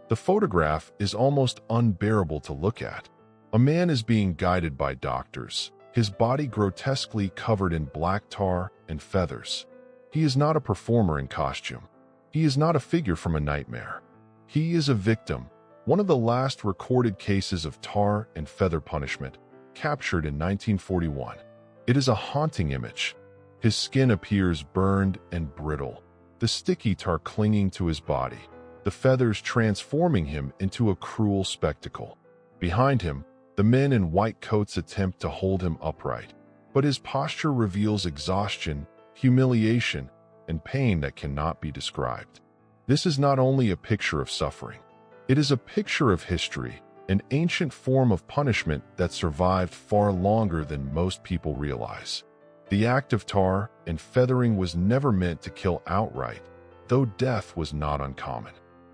The photograph is almost unbearable to look at. A man is being guided by doctors, his body grotesquely covered in black tar and feathers. He is not a performer in costume. He is not a figure from a nightmare. He is a victim, one of the last recorded cases of tar and feather punishment, captured in 1941. It is a haunting image. His skin appears burned and brittle, the sticky tar clinging to his body, the feathers transforming him into a cruel spectacle. Behind him, the men in white coats attempt to hold him upright, but his posture reveals exhaustion, humiliation, and pain that cannot be described. This is not only a picture of suffering. It is a picture of history, an ancient form of punishment that survived far longer than most people realize. The act of tar and feathering was never meant to kill outright, though death was not uncommon.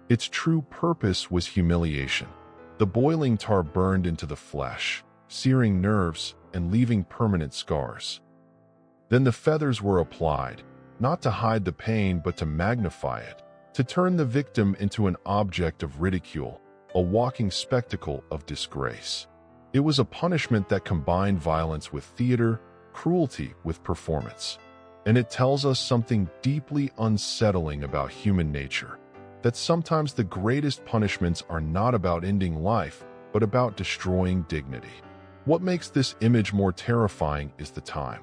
Its true purpose was humiliation. The boiling tar burned into the flesh, searing nerves and leaving permanent scars. Then the feathers were applied, not to hide the pain but to magnify it, to turn the victim into an object of ridicule, a walking spectacle of disgrace. It was a punishment that combined violence with theater, cruelty with performance. And it tells us something deeply unsettling about human nature, that sometimes the greatest punishments are not about ending life, but about destroying dignity. What makes this image more terrifying is the time.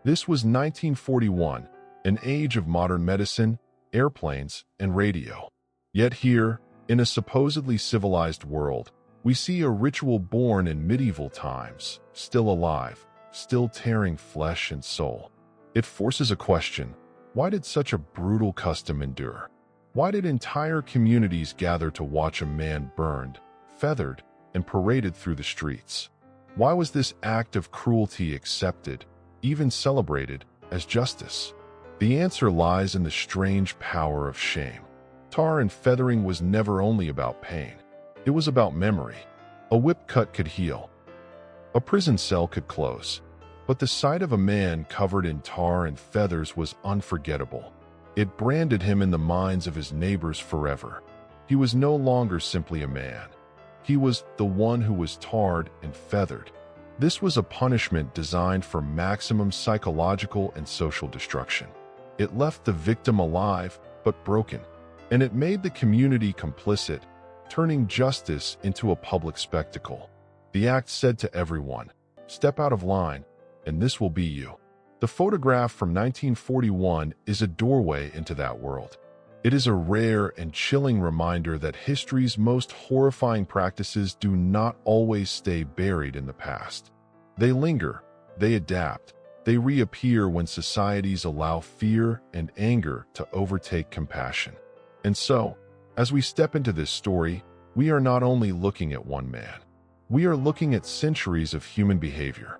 This was 1941, an age of modern medicine, airplanes, and radio. Yet here, in a supposedly civilized world, we see a ritual born in medieval times, still alive, still tearing flesh and soul. It forces a question: why did such a brutal custom endure? Why did entire communities gather to watch a man burned, feathered, and paraded through the streets? Why was this act of cruelty accepted, even celebrated, as justice? The answer lies in the strange power of shame. Tar and feathering was never only about pain. It was about memory. A whip cut could heal. A prison cell could close. But the sight of a man covered in tar and feathers was unforgettable. It branded him in the minds of his neighbors forever. He was no longer simply a man. He was the one who was tarred and feathered. This was a punishment designed for maximum psychological and social destruction. It left the victim alive, but broken. And it made the community complicit, turning justice into a public spectacle. The act said to everyone, "Step out of line, and this will be you." The photograph from 1941 is a doorway into that world. It is a rare and chilling reminder that history's most horrifying practices do not always stay buried in the past. They linger, they adapt, they reappear when societies allow fear and anger to overtake compassion. And so, as we step into this story, we are not only looking at one man. We are looking at centuries of human behavior.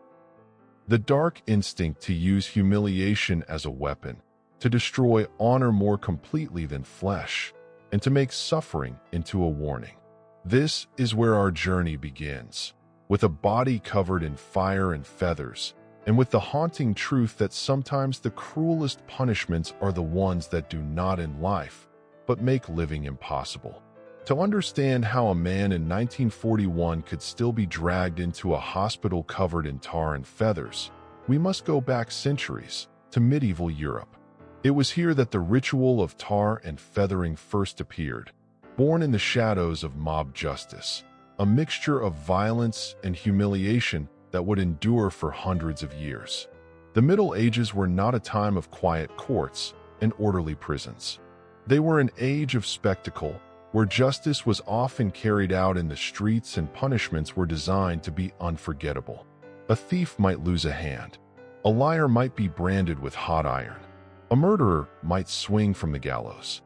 The dark instinct to use humiliation as a weapon, to destroy honor more completely than flesh, and to make suffering into a warning. This is where our journey begins, with a body covered in fire and feathers, and with the haunting truth that sometimes the cruelest punishments are the ones that do not end life, but make living impossible. To understand how a man in 1941 could still be dragged into a hospital covered in tar and feathers, we must go back centuries to medieval Europe. It was here that the ritual of tar and feathering first appeared, born in the shadows of mob justice, a mixture of violence and humiliation that would endure for hundreds of years. The Middle Ages were not a time of quiet courts and orderly prisons. They were an age of spectacle, where justice was often carried out in the streets and punishments were designed to be unforgettable. A thief might lose a hand. A liar might be branded with hot iron. A murderer might swing from the gallows.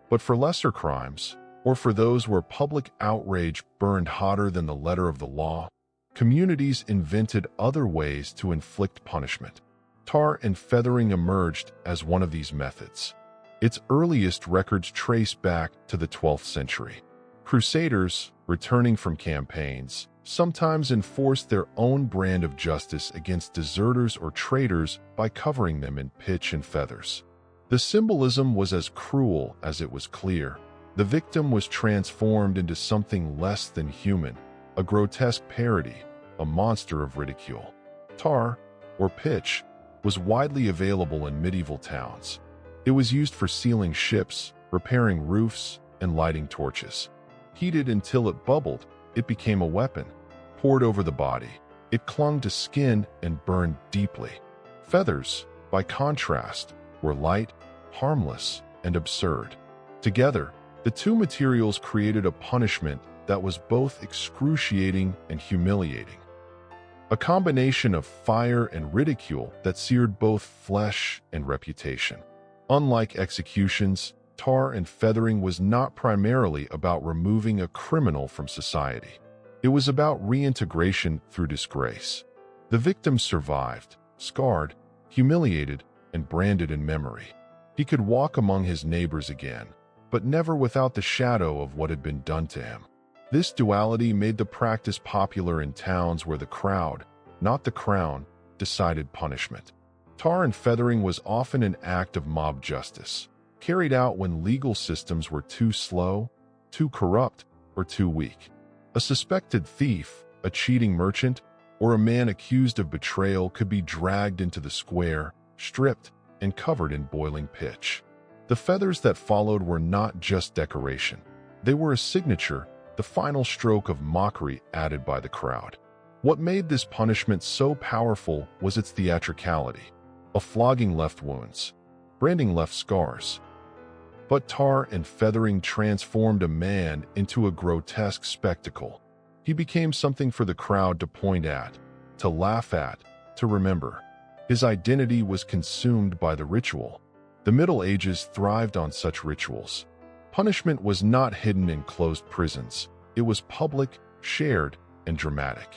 But for lesser crimes, or for those where public outrage burned hotter than the letter of the law, communities invented other ways to inflict punishment. Tar and feathering emerged as one of these methods. Its earliest records trace back to the 12th century. Crusaders, returning from campaigns, sometimes enforced their own brand of justice against deserters or traitors by covering them in pitch and feathers. The symbolism was as cruel as it was clear. The victim was transformed into something less than human, a grotesque parody, a monster of ridicule. Tar, or pitch, was widely available in medieval towns. It was used for sealing ships, repairing roofs, and lighting torches. Heated until it bubbled, it became a weapon. Poured over the body, it clung to skin and burned deeply. Feathers, by contrast, were light, harmless, and absurd. Together, the two materials created a punishment that was both excruciating and humiliating. A combination of fire and ridicule that seared both flesh and reputation. Unlike executions, tar and feathering was not primarily about removing a criminal from society. It was about reintegration through disgrace. The victim survived, scarred, humiliated, and branded in memory. He could walk among his neighbors again, but never without the shadow of what had been done to him. This duality made the practice popular in towns where the crowd, not the crown, decided punishment. Tar and feathering was often an act of mob justice, carried out when legal systems were too slow, too corrupt, or too weak. A suspected thief, a cheating merchant, or a man accused of betrayal could be dragged into the square, stripped, and covered in boiling pitch. The feathers that followed were not just decoration. They were a signature, the final stroke of mockery added by the crowd. What made this punishment so powerful was its theatricality. A flogging left wounds, branding left scars. But tar and feathering transformed a man into a grotesque spectacle. He became something for the crowd to point at, to laugh at, to remember. His identity was consumed by the ritual. The Middle Ages thrived on such rituals. Punishment was not hidden in closed prisons. It was public, shared, and dramatic.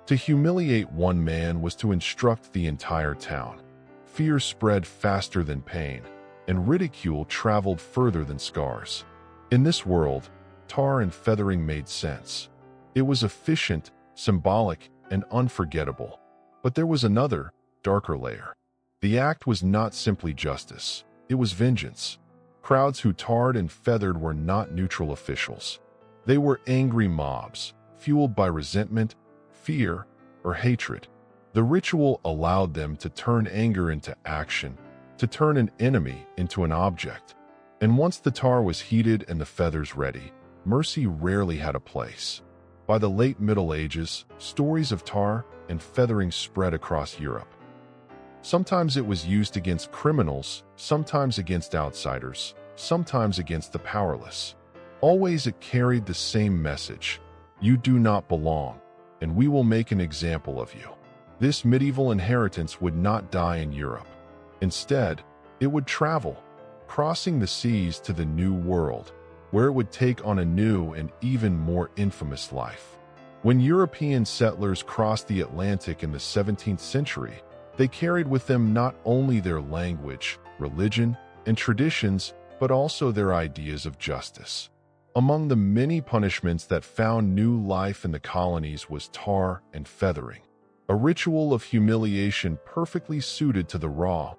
To humiliate one man was to instruct the entire town. Fear spread faster than pain, and ridicule traveled further than scars. In this world, tar and feathering made sense. It was efficient, symbolic, and unforgettable. But there was another, darker layer. The act was not simply justice. It was vengeance. Crowds who tarred and feathered were not neutral officials. They were angry mobs, fueled by resentment, fear, or hatred. The ritual allowed them to turn anger into action, to turn an enemy into an object. And once the tar was heated and the feathers ready, mercy rarely had a place. By the late Middle Ages, stories of tar and feathering spread across Europe. Sometimes it was used against criminals, sometimes against outsiders, sometimes against the powerless. Always it carried the same message: you do not belong, and we will make an example of you. This medieval inheritance would not die in Europe. Instead, it would travel, crossing the seas to the New World, where it would take on a new and even more infamous life. When European settlers crossed the Atlantic in the 17th century, they carried with them not only their language, religion, and traditions, but also their ideas of justice. Among the many punishments that found new life in the colonies was tar and feathering, a ritual of humiliation perfectly suited to the raw,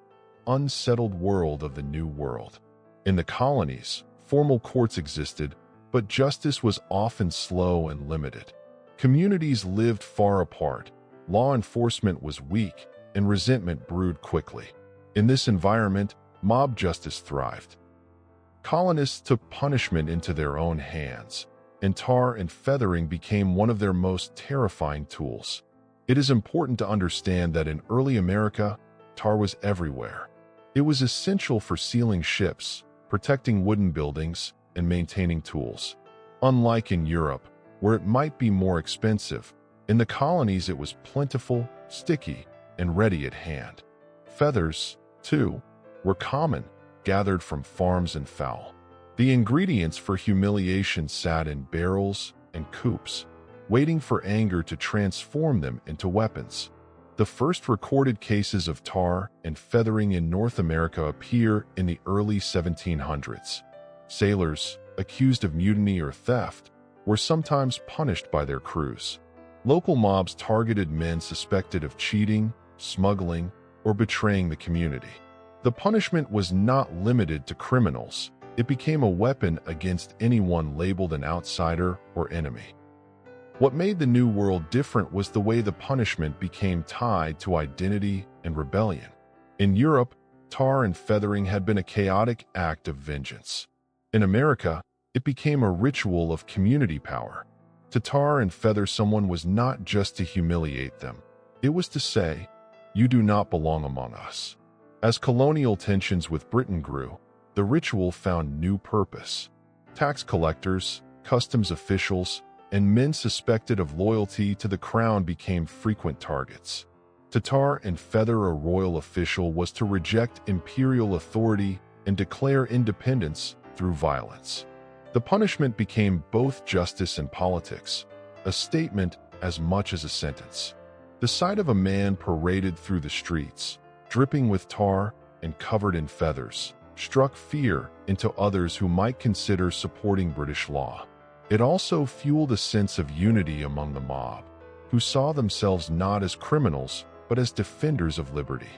unsettled world of the New World. In the colonies, formal courts existed, but justice was often slow and limited. Communities lived far apart, law enforcement was weak, and resentment brewed quickly. In this environment, mob justice thrived. Colonists took punishment into their own hands, and tar and feathering became one of their most terrifying tools. It is important to understand that in early America, tar was everywhere. It was essential for sealing ships, protecting wooden buildings, and maintaining tools. Unlike in Europe, where it might be more expensive, in the colonies it was plentiful, sticky, and ready at hand. Feathers, too, were common, gathered from farms and fowl. The ingredients for humiliation sat in barrels and coops, waiting for anger to transform them into weapons. The first recorded cases of tar and feathering in North America appear in the early 1700s. Sailors, accused of mutiny or theft, were sometimes punished by their crews. Local mobs targeted men suspected of cheating, smuggling, or betraying the community. The punishment was not limited to criminals. It became a weapon against anyone labeled an outsider or enemy. What made the New World different was the way the punishment became tied to identity and rebellion. In Europe, tar and feathering had been a chaotic act of vengeance. In America, it became a ritual of community power. To tar and feather someone was not just to humiliate them. It was to say, "You do not belong among us." As colonial tensions with Britain grew, the ritual found new purpose. Tax collectors, customs officials, and men suspected of loyalty to the crown became frequent targets. To tar and feather a royal official was to reject imperial authority and declare independence through violence. The punishment became both justice and politics, a statement as much as a sentence. The sight of a man paraded through the streets, dripping with tar and covered in feathers, struck fear into others who might consider supporting British law. It also fueled a sense of unity among the mob, who saw themselves not as criminals but as defenders of liberty.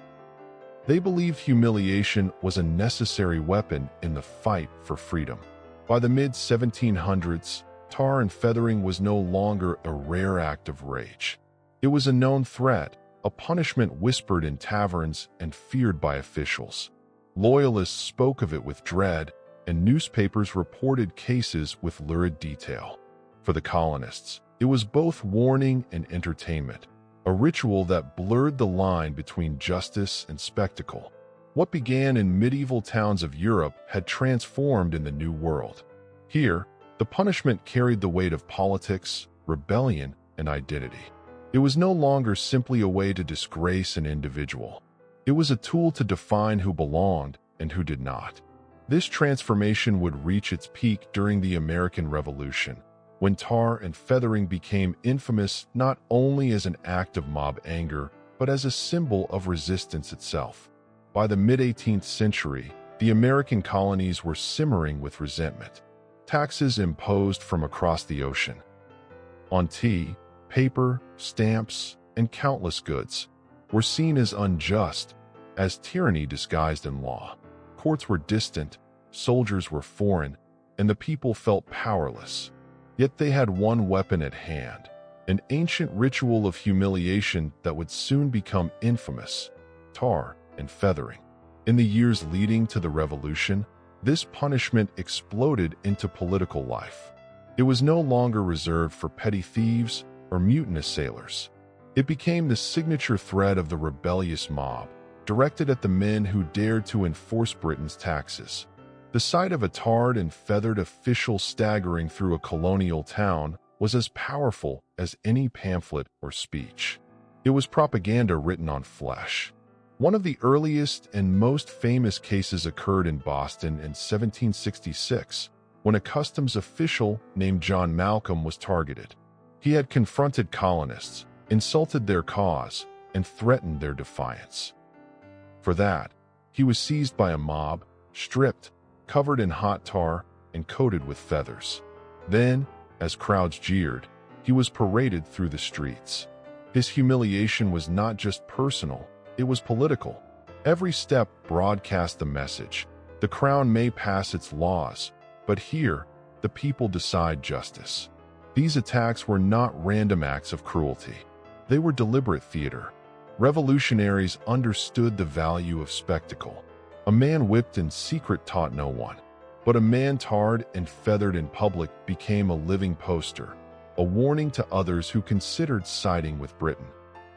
They believed humiliation was a necessary weapon in the fight for freedom. By the mid-1700s, tar and feathering was no longer a rare act of rage. It was a known threat, a punishment whispered in taverns and feared by officials. Loyalists spoke of it with dread, and newspapers reported cases with lurid detail. For the colonists, it was both warning and entertainment, a ritual that blurred the line between justice and spectacle. What began in medieval towns of Europe had transformed in the New World. Here, the punishment carried the weight of politics, rebellion, and identity. It was no longer simply a way to disgrace an individual. It was a tool to define who belonged and who did not. This transformation would reach its peak during the American Revolution, when tar and feathering became infamous not only as an act of mob anger, but as a symbol of resistance itself. By the mid-18th century, the American colonies were simmering with resentment. Taxes imposed from across the ocean on tea, paper, stamps, and countless goods were seen as unjust, as tyranny disguised in law. Courts were distant, soldiers were foreign, and the people felt powerless. Yet they had one weapon at hand, an ancient ritual of humiliation that would soon become infamous: tar and feathering. In the years leading to the Revolution, this punishment exploded into political life. It was no longer reserved for petty thieves or mutinous sailors. It became the signature threat of the rebellious mob, directed at the men who dared to enforce Britain's taxes. The sight of a tarred and feathered official staggering through a colonial town was as powerful as any pamphlet or speech. It was propaganda written on flesh. One of the earliest and most famous cases occurred in Boston in 1766, when a customs official named John Malcolm was targeted. He had confronted colonists, insulted their cause, and threatened their defiance. For that, he was seized by a mob, stripped, covered in hot tar, and coated with feathers. Then, as crowds jeered, he was paraded through the streets. His humiliation was not just personal, it was political. Every step broadcast the message: the crown may pass its laws, but here, the people decide justice. These attacks were not random acts of cruelty. They were deliberate theater. Revolutionaries understood the value of spectacle. A man whipped in secret taught no one, but a man tarred and feathered in public became a living poster, a warning to others who considered siding with Britain.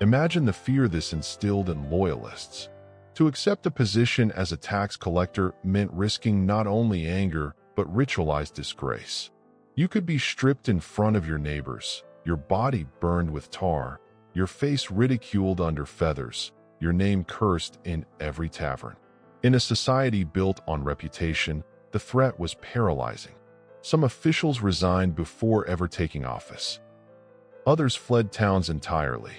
Imagine the fear this instilled in loyalists. To accept a position as a tax collector meant risking not only anger, but ritualized disgrace. You could be stripped in front of your neighbors, your body burned with tar, your face ridiculed under feathers, your name cursed in every tavern. In a society built on reputation, the threat was paralyzing. Some officials resigned before ever taking office. Others fled towns entirely.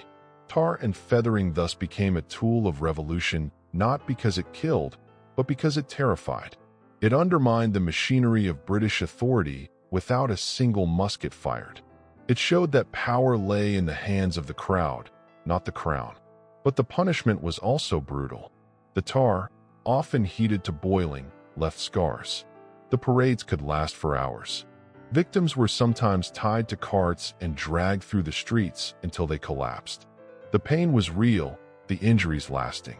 Tar and feathering thus became a tool of revolution, not because it killed, but because it terrified. It undermined the machinery of British authority without a single musket fired. It showed that power lay in the hands of the crowd, not the crown. But the punishment was also brutal. The tar, often heated to boiling, left scars. The parades could last for hours. Victims were sometimes tied to carts and dragged through the streets until they collapsed. The pain was real, the injuries lasting.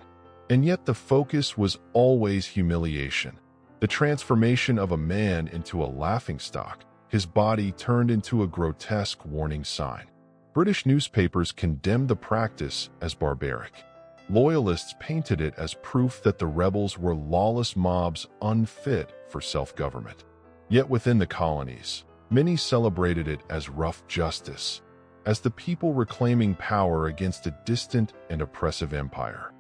And yet the focus was always humiliation. The transformation of a man into a laughingstock, his body turned into a grotesque warning sign. British newspapers condemned the practice as barbaric. Loyalists painted it as proof that the rebels were lawless mobs unfit for self-government. Yet within the colonies, many celebrated it as rough justice, as the people reclaiming power against a distant and oppressive empire.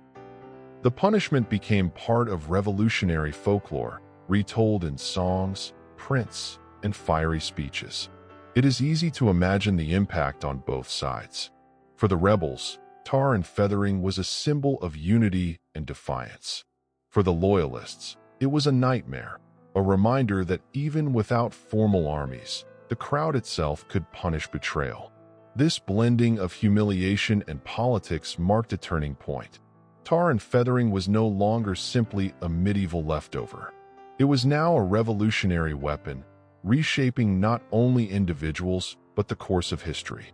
The punishment became part of revolutionary folklore, retold in songs, prints, and fiery speeches. It is easy to imagine the impact on both sides. For the rebels, tar and feathering was a symbol of unity and defiance. For the loyalists, it was a nightmare, a reminder that even without formal armies, the crowd itself could punish betrayal. This blending of humiliation and politics marked a turning point. Tar and feathering was no longer simply a medieval leftover. It was now a revolutionary weapon, reshaping not only individuals but the course of history.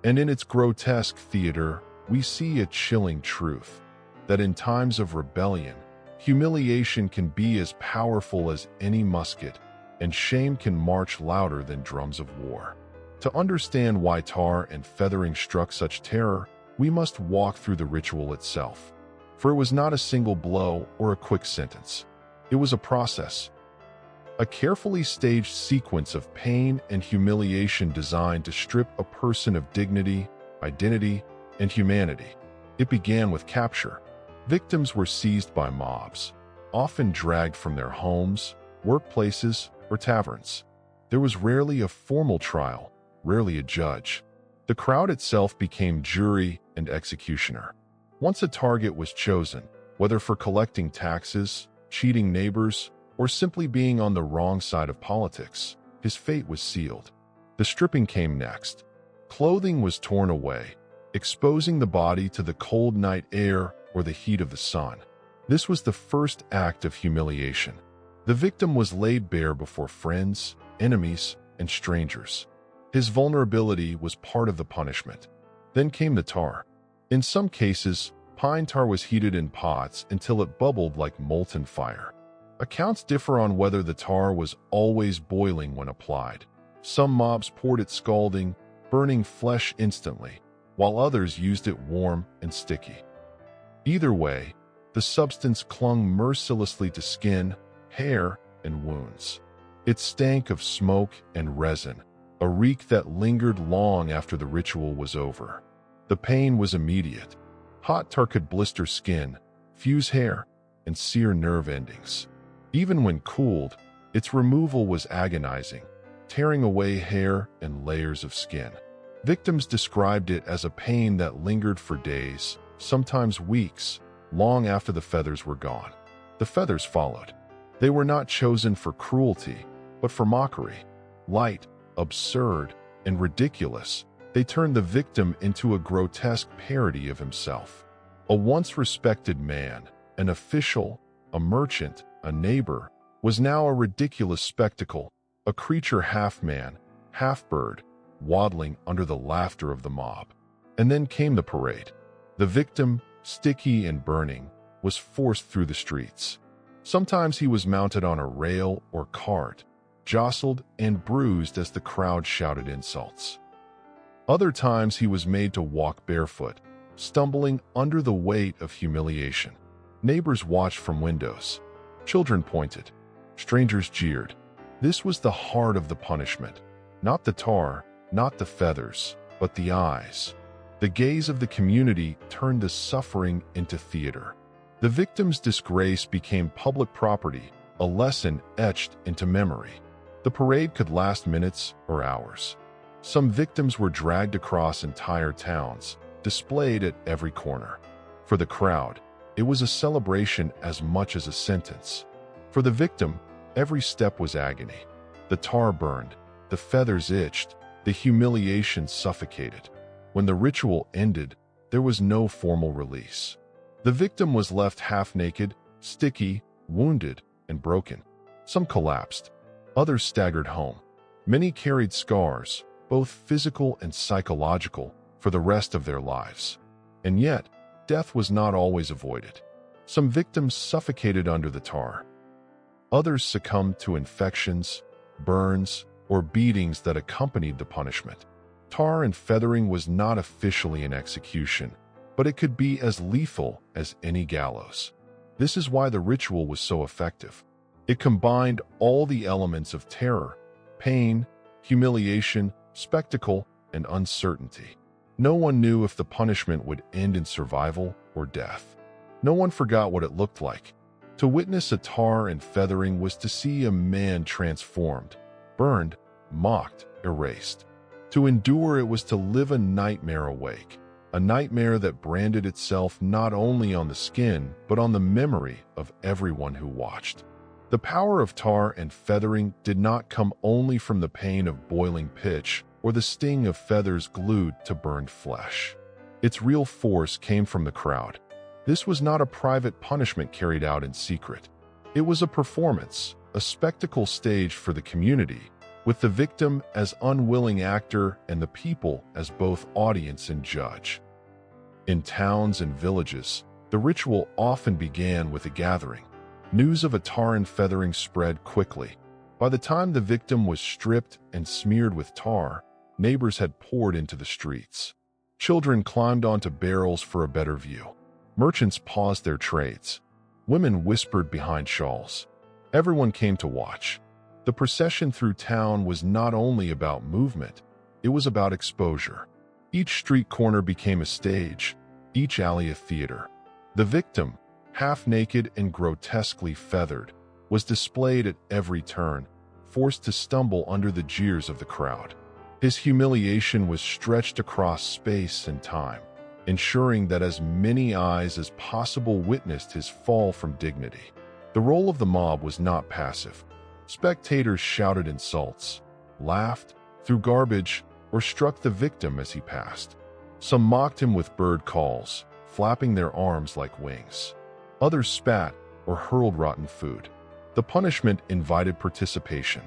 And in its grotesque theater, we see a chilling truth, that in times of rebellion, humiliation can be as powerful as any musket, and shame can march louder than drums of war. To understand why tar and feathering struck such terror, we must walk through the ritual itself. For it was not a single blow or a quick sentence. It was a process, a carefully staged sequence of pain and humiliation designed to strip a person of dignity, identity, and humanity. It began with capture. Victims were seized by mobs, often dragged from their homes, workplaces, or taverns. There was rarely a formal trial, rarely a judge. The crowd itself became jury and executioner. Once a target was chosen, whether for collecting taxes, cheating neighbors, or simply being on the wrong side of politics, his fate was sealed. The stripping came next. Clothing was torn away, exposing the body to the cold night air or the heat of the sun. This was the first act of humiliation. The victim was laid bare before friends, enemies, and strangers. His vulnerability was part of the punishment. Then came the tar. In some cases, pine tar was heated in pots until it bubbled like molten fire. Accounts differ on whether the tar was always boiling when applied. Some mobs poured it scalding, burning flesh instantly, while others used it warm and sticky. Either way, the substance clung mercilessly to skin, hair, and wounds. It stank of smoke and resin, a reek that lingered long after the ritual was over. The pain was immediate. Hot tar could blister skin, fuse hair, and sear nerve endings. Even when cooled, its removal was agonizing, tearing away hair and layers of skin. Victims described it as a pain that lingered for days, sometimes weeks, long after the feathers were gone. The feathers followed. They were not chosen for cruelty, but for mockery. Light, absurd, and ridiculous, they turned the victim into a grotesque parody of himself. A once respected man, an official, a merchant, a neighbor, was now a ridiculous spectacle, a creature half man, half bird, waddling under the laughter of the mob. And then came the parade. The victim, sticky and burning, was forced through the streets. Sometimes he was mounted on a rail or cart, jostled and bruised as the crowd shouted insults. Other times he was made to walk barefoot, stumbling under the weight of humiliation. Neighbors watched from windows. Children pointed. Strangers jeered. This was the heart of the punishment. Not the tar, not the feathers, but the eyes. The gaze of the community turned the suffering into theater. The victim's disgrace became public property, a lesson etched into memory. The parade could last minutes or hours. Some victims were dragged across entire towns, displayed at every corner. For the crowd, it was a celebration as much as a sentence. For the victim, every step was agony. The tar burned, the feathers itched, the humiliation suffocated. When the ritual ended, there was no formal release. The victim was left half naked, sticky, wounded, and broken. Some collapsed. Others staggered home. Many carried scars, both physical and psychological, for the rest of their lives. And yet, death was not always avoided. Some victims suffocated under the tar. Others succumbed to infections, burns, or beatings that accompanied the punishment. Tar and feathering was not officially an execution, but it could be as lethal as any gallows. This is why the ritual was so effective. It combined all the elements of terror, pain, humiliation, spectacle, and uncertainty. No one knew if the punishment would end in survival or death. No one forgot what it looked like. To witness a tar and feathering was to see a man transformed, burned, mocked, erased. To endure it was to live a nightmare awake, a nightmare that branded itself not only on the skin, but on the memory of everyone who watched. The power of tar and feathering did not come only from the pain of boiling pitch or the sting of feathers glued to burned flesh. Its real force came from the crowd. This was not a private punishment carried out in secret. It was a performance, a spectacle staged for the community, with the victim as unwilling actor and the people as both audience and judge. In towns and villages, the ritual often began with a gathering. News of a tar and feathering spread quickly. By the time the victim was stripped and smeared with tar, neighbors had poured into the streets. Children climbed onto barrels for a better view. Merchants paused their trades. Women whispered behind shawls. Everyone came to watch. The procession through town was not only about movement, it was about exposure. Each street corner became a stage, each alley a theater. The victim, half naked and grotesquely feathered, was displayed at every turn, forced to stumble under the jeers of the crowd. His humiliation was stretched across space and time, ensuring that as many eyes as possible witnessed his fall from dignity. The role of the mob was not passive. Spectators shouted insults, laughed, threw garbage, or struck the victim as he passed. Some mocked him with bird calls, flapping their arms like wings. Others spat or hurled rotten food. The punishment invited participation.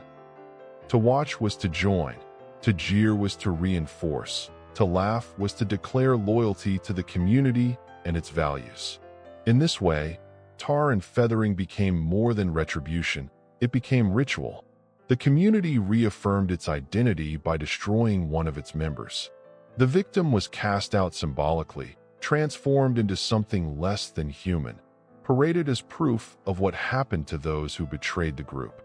To watch was to join, to jeer was to reinforce, to laugh was to declare loyalty to the community and its values. In this way, tar and feathering became more than retribution. It became ritual. The community reaffirmed its identity by destroying one of its members. The victim was cast out symbolically, transformed into something less than human, paraded as proof of what happened to those who betrayed the group.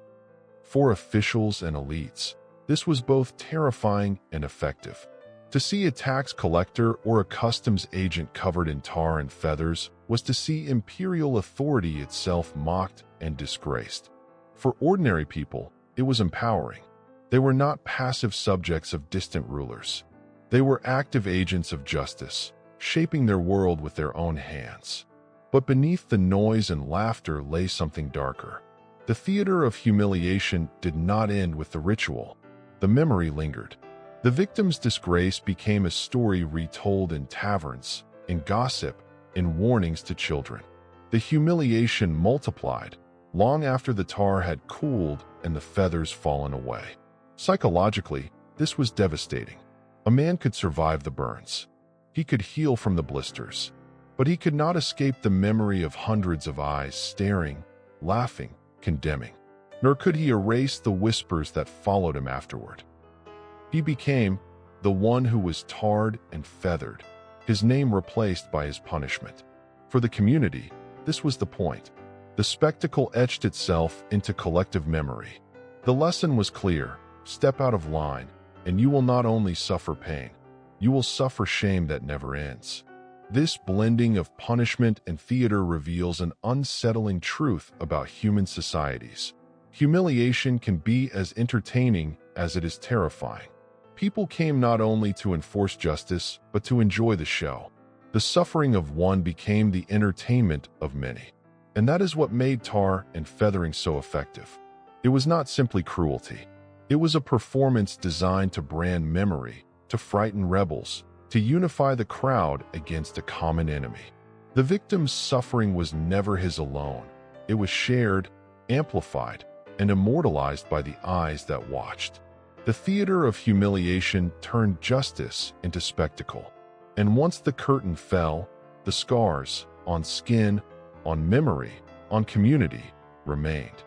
For officials and elites, this was both terrifying and effective. To see a tax collector or a customs agent covered in tar and feathers was to see imperial authority itself mocked and disgraced. For ordinary people, it was empowering. They were not passive subjects of distant rulers. They were active agents of justice, shaping their world with their own hands. But beneath the noise and laughter lay something darker. The theater of humiliation did not end with the ritual. The memory lingered. The victim's disgrace became a story retold in taverns, in gossip, in warnings to children. The humiliation multiplied long after the tar had cooled and the feathers fallen away. Psychologically, this was devastating. A man could survive the burns. He could heal from the blisters. But he could not escape the memory of hundreds of eyes staring, laughing, condemning. Nor could he erase the whispers that followed him afterward. He became the one who was tarred and feathered, his name replaced by his punishment. For the community, this was the point. The spectacle etched itself into collective memory. The lesson was clear: step out of line, and you will not only suffer pain, you will suffer shame that never ends. This blending of punishment and theater reveals an unsettling truth about human societies. Humiliation can be as entertaining as it is terrifying. People came not only to enforce justice, but to enjoy the show. The suffering of one became the entertainment of many. And that is what made tar and feathering so effective. It was not simply cruelty. It was a performance designed to brand memory, to frighten rebels, to unify the crowd against a common enemy. The victim's suffering was never his alone. It was shared, amplified, and immortalized by the eyes that watched. The theater of humiliation turned justice into spectacle. And once the curtain fell, the scars on skin, on memory, on community remained.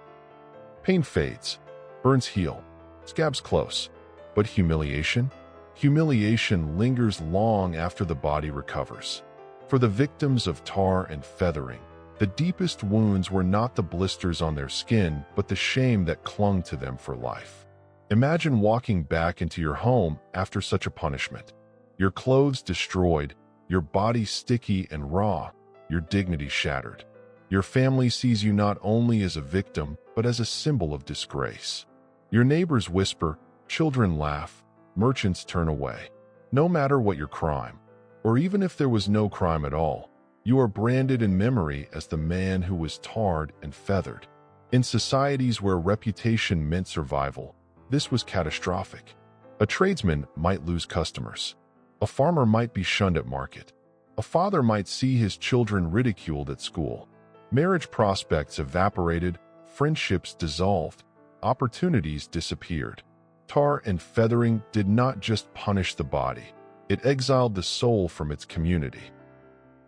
Pain fades, burns heal, scabs close. But humiliation? Humiliation lingers long after the body recovers. For the victims of tar and feathering, the deepest wounds were not the blisters on their skin, but the shame that clung to them for life. Imagine walking back into your home after such a punishment. Your clothes destroyed, your body sticky and raw, your dignity shattered. Your family sees you not only as a victim, but as a symbol of disgrace. Your neighbors whisper, children laugh, merchants turn away. No matter what your crime, or even if there was no crime at all, you are branded in memory as the man who was tarred and feathered. In societies where reputation meant survival, this was catastrophic. A tradesman might lose customers. A farmer might be shunned at market. A father might see his children ridiculed at school. Marriage prospects evaporated, friendships dissolved, opportunities disappeared. Tar and feathering did not just punish the body, it exiled the soul from its community.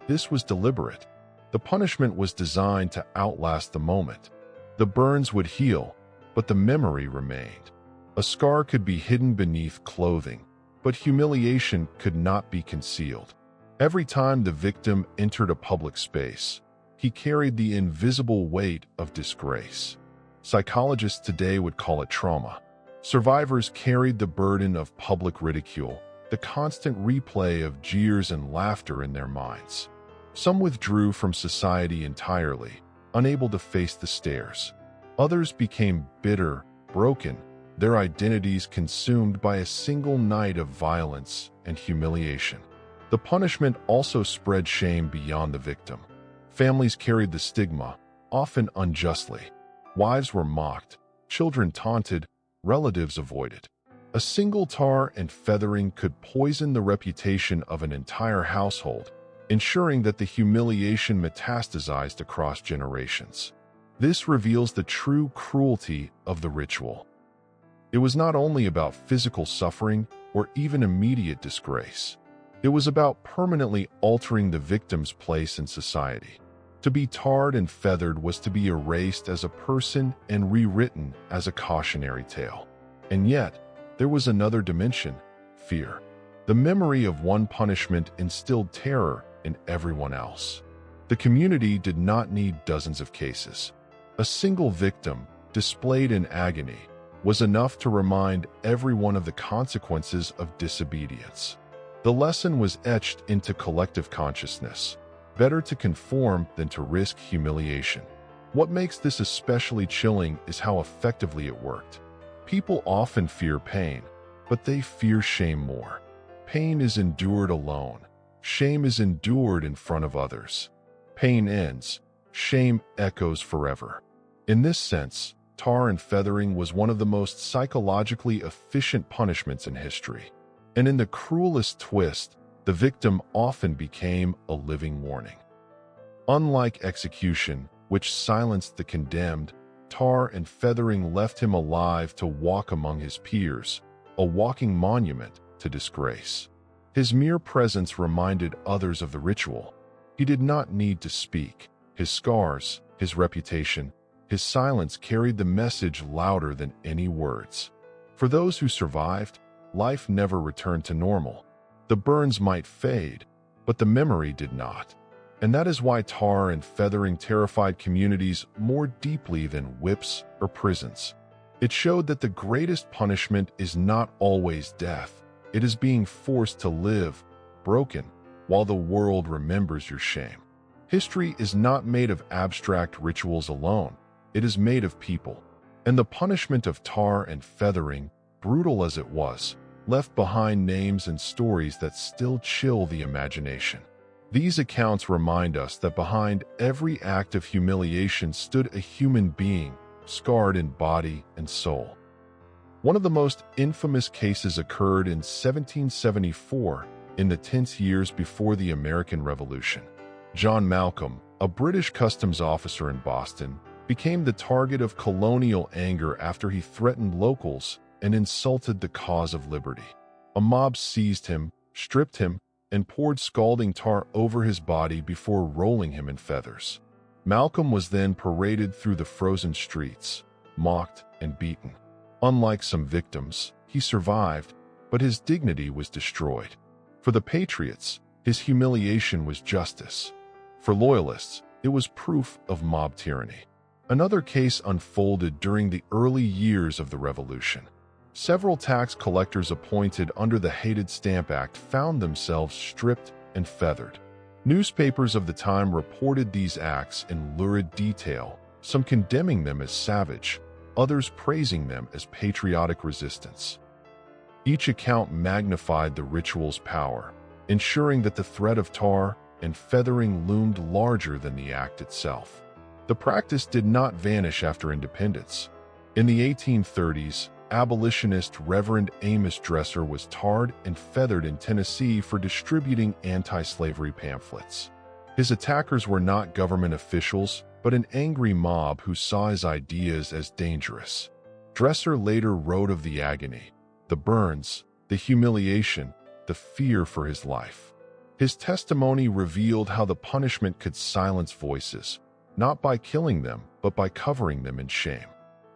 This was deliberate. The punishment was designed to outlast the moment. The burns would heal, but the memory remained. A scar could be hidden beneath clothing, but humiliation could not be concealed. Every time the victim entered a public space, he carried the invisible weight of disgrace. Psychologists today would call it trauma. Survivors carried the burden of public ridicule, the constant replay of jeers and laughter in their minds. Some withdrew from society entirely, unable to face the stares. Others became bitter, broken, their identities consumed by a single night of violence and humiliation. The punishment also spread shame beyond the victim. Families carried the stigma, often unjustly. Wives were mocked, children taunted, relatives avoided. A single tar and feathering could poison the reputation of an entire household, ensuring that the humiliation metastasized across generations. This reveals the true cruelty of the ritual. It was not only about physical suffering or even immediate disgrace. It was about permanently altering the victim's place in society. To be tarred and feathered was to be erased as a person and rewritten as a cautionary tale. And yet, there was another dimension: fear. The memory of one punishment instilled terror in everyone else. The community did not need dozens of cases. A single victim, displayed in agony, was enough to remind everyone of the consequences of disobedience. The lesson was etched into collective consciousness: better to conform than to risk humiliation. What makes this especially chilling is how effectively it worked. People often fear pain, but they fear shame more. Pain is endured alone. Shame is endured in front of others. Pain ends. Shame echoes forever. In this sense, tar and feathering was one of the most psychologically efficient punishments in history. And in the cruelest twist, the victim often became a living warning. Unlike execution, which silenced the condemned, tar and feathering left him alive to walk among his peers, a walking monument to disgrace. His mere presence reminded others of the ritual. He did not need to speak. His scars, his reputation, his silence carried the message louder than any words. For those who survived, life never returned to normal. The burns might fade, but the memory did not. And that is why tar and feathering terrified communities more deeply than whips or prisons. It showed that the greatest punishment is not always death. It is being forced to live, broken, while the world remembers your shame. History is not made of abstract rituals alone. It is made of people. And the punishment of tar and feathering, brutal as it was, left behind names and stories that still chill the imagination. These accounts remind us that behind every act of humiliation stood a human being, scarred in body and soul. One of the most infamous cases occurred in 1774, in the tense years before the American Revolution. John Malcolm, a British customs officer in Boston, became the target of colonial anger after he threatened locals and insulted the cause of liberty. A mob seized him, stripped him, and poured scalding tar over his body before rolling him in feathers. Malcolm was then paraded through the frozen streets, mocked and beaten. Unlike some victims, he survived, but his dignity was destroyed. For the patriots, his humiliation was justice. For loyalists, it was proof of mob tyranny. Another case unfolded during the early years of the Revolution. Several tax collectors appointed under the Hated Stamp Act found themselves stripped and feathered. Newspapers of the time reported these acts in lurid detail, some condemning them as savage, others praising them as patriotic resistance. Each account magnified the ritual's power, ensuring that the threat of tar and feathering loomed larger than the act itself. The practice did not vanish after independence. In the 1830s, abolitionist Reverend Amos Dresser was tarred and feathered in Tennessee for distributing anti-slavery pamphlets. His attackers were not government officials, but an angry mob who saw his ideas as dangerous. Dresser later wrote of the agony, the burns, the humiliation, the fear for his life. His testimony revealed how the punishment could silence voices, not by killing them, but by covering them in shame.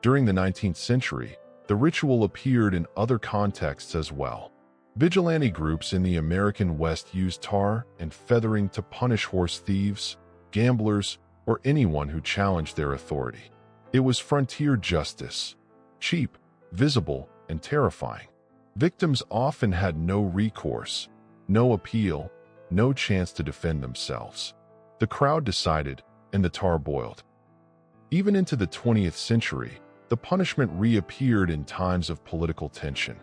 During the 19th century, the ritual appeared in other contexts as well. Vigilante groups in the American West used tar and feathering to punish horse thieves, gamblers, or anyone who challenged their authority. It was frontier justice, cheap, visible, and terrifying. Victims often had no recourse, no appeal, no chance to defend themselves. The crowd decided, and the tar boiled. Even into the 20th century, the punishment reappeared in times of political tension.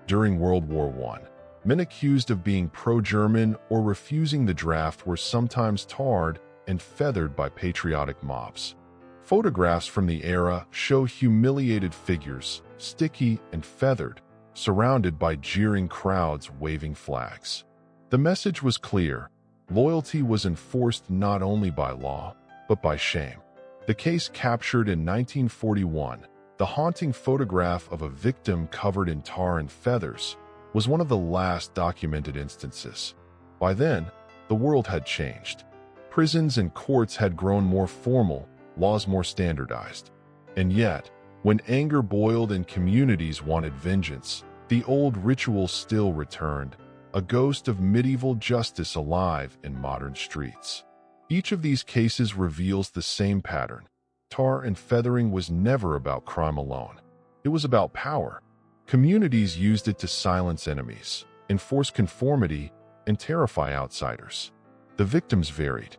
During World War I, men accused of being pro-German or refusing the draft were sometimes tarred and feathered by patriotic mobs. Photographs from the era show humiliated figures, sticky and feathered, surrounded by jeering crowds waving flags. The message was clear: loyalty was enforced not only by law, but by shame. The case captured in 1941, the haunting photograph of a victim covered in tar and feathers, was one of the last documented instances. By then, the world had changed. Prisons and courts had grown more formal, laws more standardized. And yet, when anger boiled and communities wanted vengeance, the old ritual still returned, a ghost of medieval justice alive in modern streets. Each of these cases reveals the same pattern. Tar and feathering was never about crime alone. It was about power. Communities used it to silence enemies, enforce conformity, and terrify outsiders. The victims varied.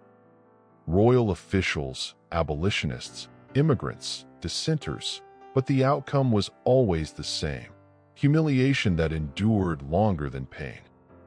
Royal officials, abolitionists, immigrants, dissenters, but the outcome was always the same: humiliation that endured longer than pain.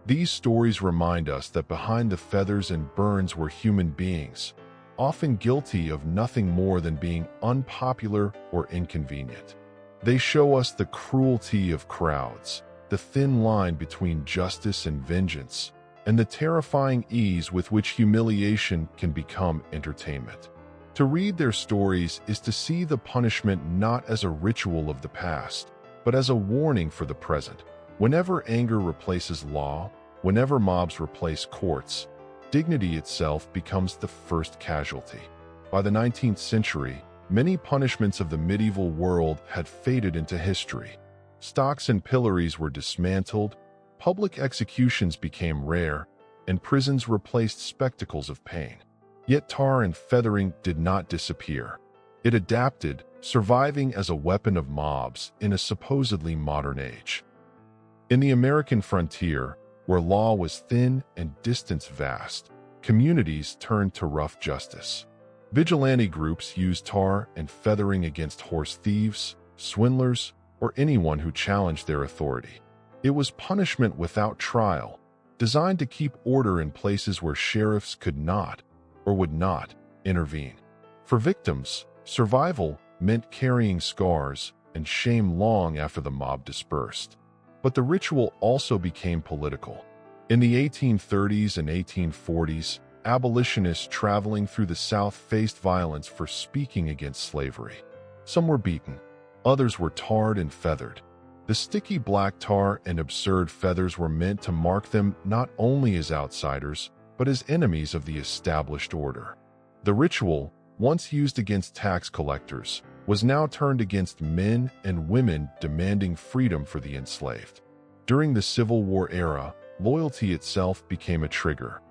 These stories remind us that behind the feathers and burns were human beings, often guilty of nothing more than being unpopular or inconvenient. They show us the cruelty of crowds, the thin line between justice and vengeance, and the terrifying ease with which humiliation can become entertainment. To read their stories is to see the punishment not as a ritual of the past, but as a warning for the present. Whenever anger replaces law, whenever mobs replace courts, dignity itself becomes the first casualty. By the 19th century, many punishments of the medieval world had faded into history. Stocks and pillories were dismantled, public executions became rare, and prisons replaced spectacles of pain. Yet tar and feathering did not disappear. It adapted, surviving as a weapon of mobs in a supposedly modern age. In the American frontier, where law was thin and distance vast, communities turned to rough justice. Vigilante groups used tar and feathering against horse thieves, swindlers, or anyone who challenged their authority. It was punishment without trial, designed to keep order in places where sheriffs could not, or would not, intervene. For victims, survival meant carrying scars and shame long after the mob dispersed. But the ritual also became political. In the 1830s and 1840s, abolitionists traveling through the South faced violence for speaking against slavery. Some were beaten, others were tarred and feathered. The sticky black tar and absurd feathers were meant to mark them not only as outsiders, but as enemies of the established order. The ritual, once used against tax collectors, was now turned against men and women demanding freedom for the enslaved. During the Civil War era, loyalty itself became a trigger.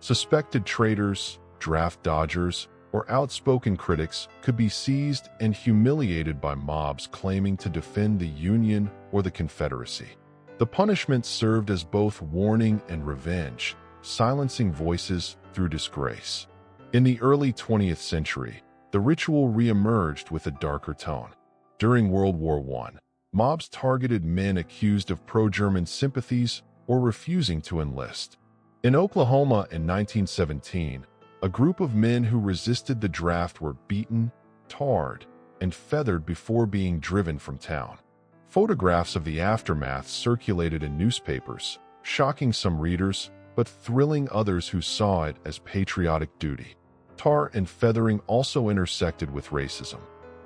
Suspected traitors, draft dodgers, or outspoken critics could be seized and humiliated by mobs claiming to defend the Union or the Confederacy. The punishment served as both warning and revenge, silencing voices through disgrace. In the early 20th century, the ritual re-emerged with a darker tone. During World War I, mobs targeted men accused of pro-German sympathies or refusing to enlist. In Oklahoma in 1917, a group of men who resisted the draft were beaten, tarred, and feathered before being driven from town. Photographs of the aftermath circulated in newspapers, shocking some readers, but thrilling others who saw it as patriotic duty. Tar and feathering also intersected with racism.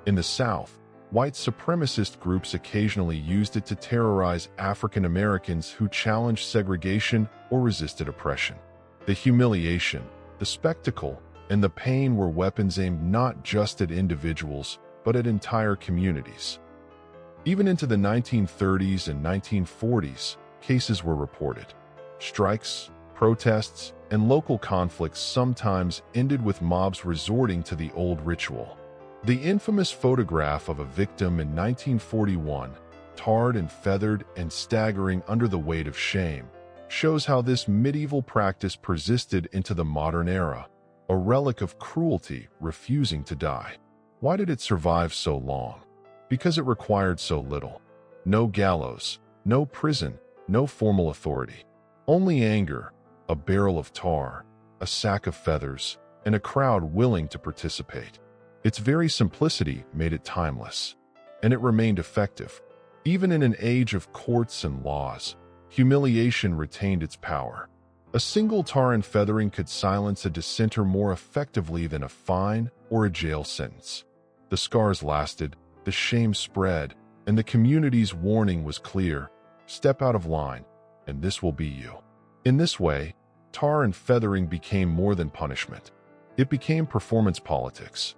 In the South, white supremacist groups occasionally used it to terrorize African Americans who challenged segregation or resisted oppression. The humiliation, the spectacle, and the pain were weapons aimed not just at individuals, but at entire communities. Even into the 1930s and 1940s, cases were reported. Strikes, protests, and local conflicts sometimes ended with mobs resorting to the old ritual. The infamous photograph of a victim in 1941, tarred and feathered and staggering under the weight of shame, shows how this medieval practice persisted into the modern era, a relic of cruelty refusing to die. Why did it survive so long? Because it required so little. No gallows, no prison, no formal authority. Only anger, a barrel of tar, a sack of feathers, and a crowd willing to participate. Its very simplicity made it timeless, and it remained effective. Even in an age of courts and laws, humiliation retained its power. A single tar and feathering could silence a dissenter more effectively than a fine or a jail sentence. The scars lasted, the shame spread, and the community's warning was clear: step out of line, and this will be you. In this way, tar and feathering became more than punishment. It became performance politics,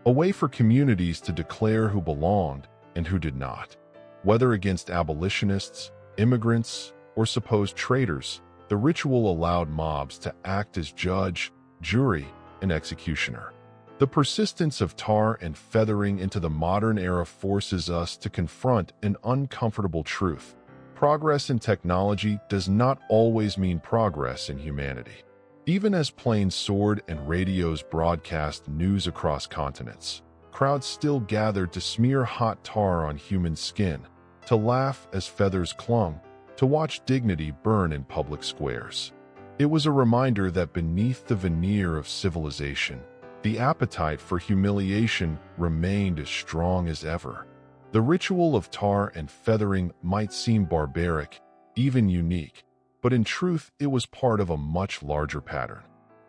a way for communities to declare who belonged and who did not. Whether against abolitionists, immigrants, or supposed traitors, the ritual allowed mobs to act as judge, jury, and executioner. The persistence of tar and feathering into the modern era forces us to confront an uncomfortable truth. Progress in technology does not always mean progress in humanity. Even as planes soared and radios broadcast news across continents, crowds still gathered to smear hot tar on human skin, to laugh as feathers clung, to watch dignity burn in public squares. It was a reminder that beneath the veneer of civilization, the appetite for humiliation remained as strong as ever. The ritual of tar and feathering might seem barbaric, even unique, but in truth it was part of a much larger pattern.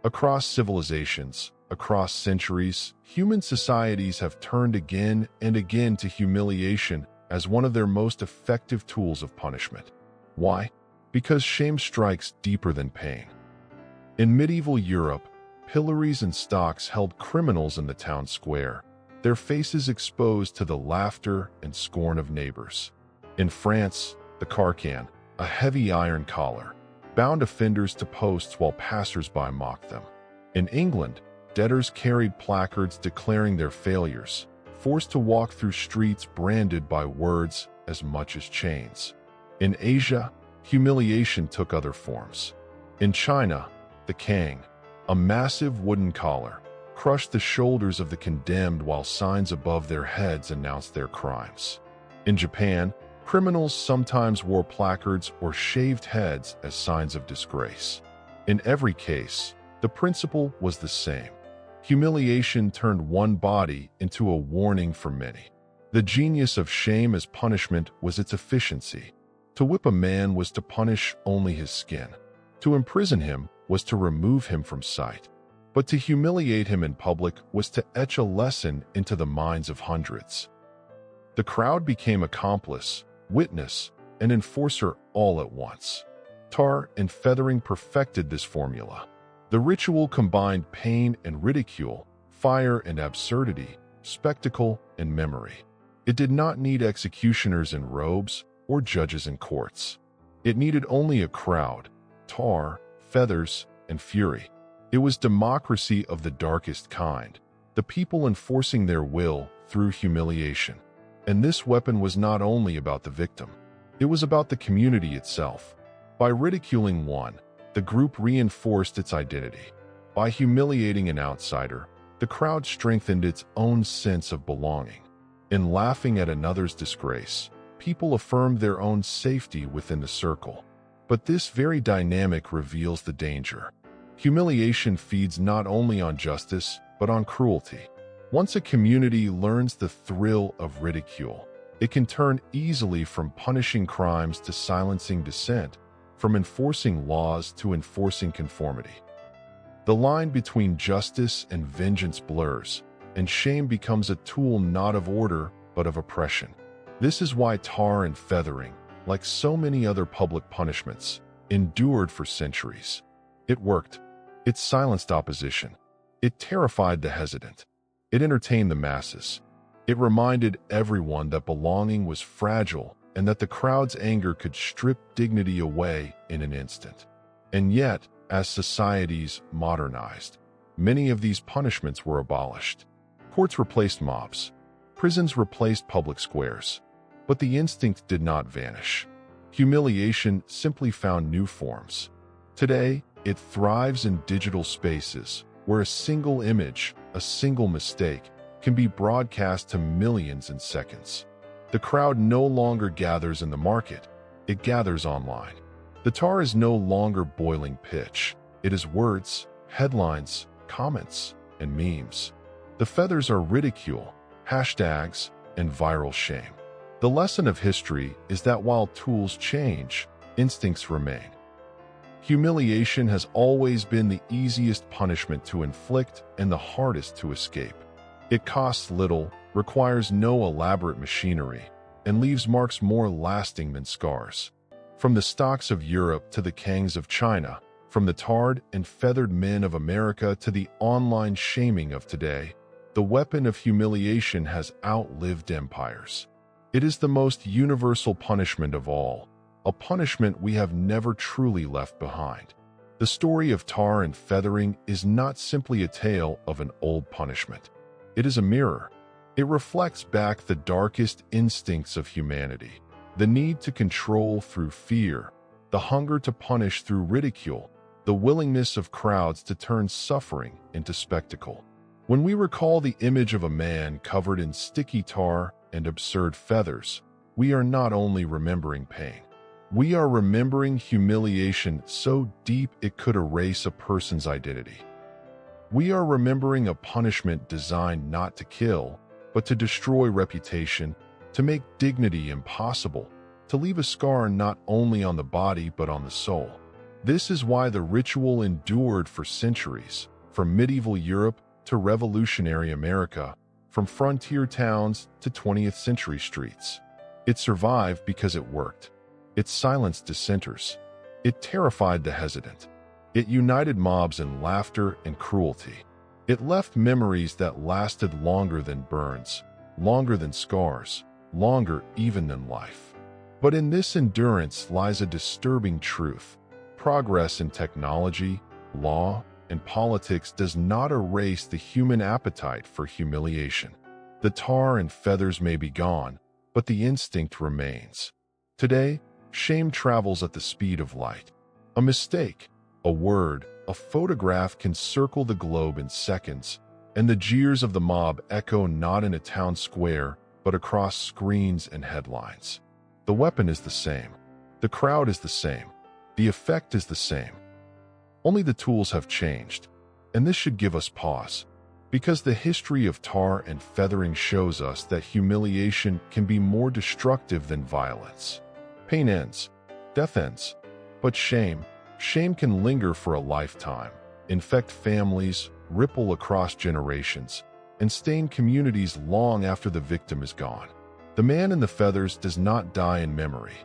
Across civilizations, across centuries, human societies have turned again and again to humiliation as one of their most effective tools of punishment. Why? Because shame strikes deeper than pain. In medieval Europe, pillories and stocks held criminals in the town square, their faces exposed to the laughter and scorn of neighbors. In France, the carcan, a heavy iron collar, bound offenders to posts while passers-by mocked them. In England, debtors carried placards declaring their failures, forced to walk through streets branded by words as much as chains. In Asia, humiliation took other forms. In China, the Kang, a massive wooden collar, crushed the shoulders of the condemned while signs above their heads announced their crimes. In Japan, criminals sometimes wore placards or shaved heads as signs of disgrace. In every case, the principle was the same. Humiliation turned one body into a warning for many. The genius of shame as punishment was its efficiency. To whip a man was to punish only his skin. To imprison him was to remove him from sight. But to humiliate him in public was to etch a lesson into the minds of hundreds. The crowd became accomplice, witness, and enforcer all at once. Tar and feathering perfected this formula. The ritual combined pain and ridicule, fire and absurdity, spectacle and memory. It did not need executioners in robes or judges in courts. It needed only a crowd, tar, feathers, and fury. It was democracy of the darkest kind, the people enforcing their will through humiliation. And this weapon was not only about the victim. It was about the community itself. By ridiculing one, the group reinforced its identity. By humiliating an outsider, the crowd strengthened its own sense of belonging. In laughing at another's disgrace, people affirmed their own safety within the circle. But this very dynamic reveals the danger. Humiliation feeds not only on justice, but on cruelty. Once a community learns the thrill of ridicule, it can turn easily from punishing crimes to silencing dissent, from enforcing laws to enforcing conformity. The line between justice and vengeance blurs, and shame becomes a tool not of order, but of oppression. This is why tar and feathering, like so many other public punishments, endured for centuries. It worked. It silenced opposition. It terrified the hesitant. It entertained the masses. It reminded everyone that belonging was fragile and that the crowd's anger could strip dignity away in an instant. And yet, as societies modernized, many of these punishments were abolished. Courts replaced mobs. Prisons replaced public squares. But the instinct did not vanish. Humiliation simply found new forms. Today, it thrives in digital spaces, where a single image, a single mistake, can be broadcast to millions in seconds. The crowd no longer gathers in the market, it gathers online. The tar is no longer boiling pitch. It is words, headlines, comments, and memes. The feathers are ridicule, hashtags, and viral shame. The lesson of history is that while tools change, instincts remain. Humiliation has always been the easiest punishment to inflict and the hardest to escape. It costs little, requires no elaborate machinery, and leaves marks more lasting than scars. From the stocks of Europe to the kangs of China, from the tarred and feathered men of America to the online shaming of today, the weapon of humiliation has outlived empires. It is the most universal punishment of all, a punishment we have never truly left behind. The story of tar and feathering is not simply a tale of an old punishment. It is a mirror. It reflects back the darkest instincts of humanity, the need to control through fear, the hunger to punish through ridicule, the willingness of crowds to turn suffering into spectacle. When we recall the image of a man covered in sticky tar and absurd feathers, we are not only remembering pain. We are remembering humiliation so deep it could erase a person's identity. We are remembering a punishment designed not to kill, but to destroy reputation, to make dignity impossible, to leave a scar not only on the body but on the soul. This is why the ritual endured for centuries, from medieval Europe to revolutionary America, from frontier towns to 20th century streets. It survived because it worked. It silenced dissenters. It terrified the hesitant. It united mobs in laughter and cruelty. It left memories that lasted longer than burns, longer than scars, longer even than life. But in this endurance lies a disturbing truth. Progress in technology, law, and politics does not erase the human appetite for humiliation. The tar and feathers may be gone, but the instinct remains. Today, shame travels at the speed of light. A mistake, a word, a photograph can circle the globe in seconds, and the jeers of the mob echo not in a town square, but across screens and headlines. The weapon is the same. The crowd is the same. The effect is the same. Only the tools have changed, and this should give us pause, because the history of tar and feathering shows us that humiliation can be more destructive than violence. Pain ends, death ends, but shame Shame can linger for a lifetime, infect families, ripple across generations, and stain communities long after the victim is gone. The man in the feathers does not die in memory.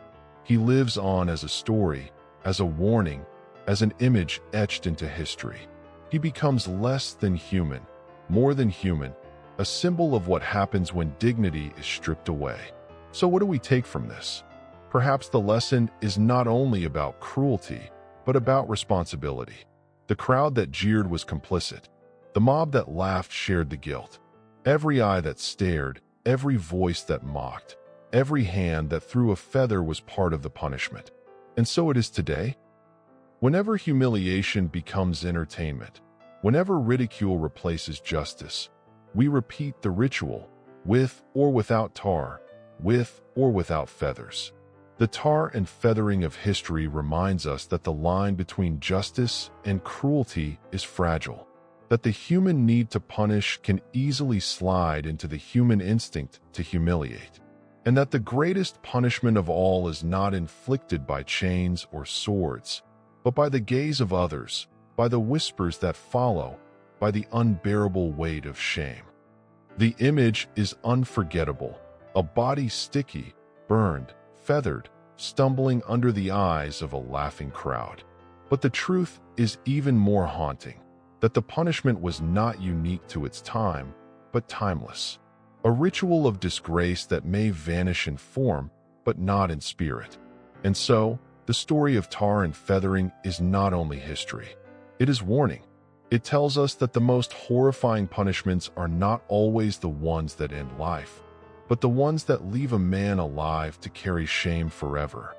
He lives on as a story, as a warning, as an image etched into history. He becomes less than human, more than human, a symbol of what happens when dignity is stripped away. So what do we take from this? Perhaps the lesson is not only about cruelty, but about responsibility. The crowd that jeered was complicit. The mob that laughed shared the guilt. Every eye that stared, every voice that mocked, every hand that threw a feather was part of the punishment. And so it is today. Whenever humiliation becomes entertainment, whenever ridicule replaces justice, we repeat the ritual, with or without tar, with or without feathers. The tar and feathering of history reminds us that the line between justice and cruelty is fragile, that the human need to punish can easily slide into the human instinct to humiliate, and that the greatest punishment of all is not inflicted by chains or swords, but by the gaze of others, by the whispers that follow, by the unbearable weight of shame. The image is unforgettable, a body sticky, burned, feathered, stumbling under the eyes of a laughing crowd. But the truth is even more haunting, that the punishment was not unique to its time, but timeless. A ritual of disgrace that may vanish in form, but not in spirit. And so, the story of tar and feathering is not only history. It is warning. It tells us that the most horrifying punishments are not always the ones that end life, but the ones that leave a man alive to carry shame forever.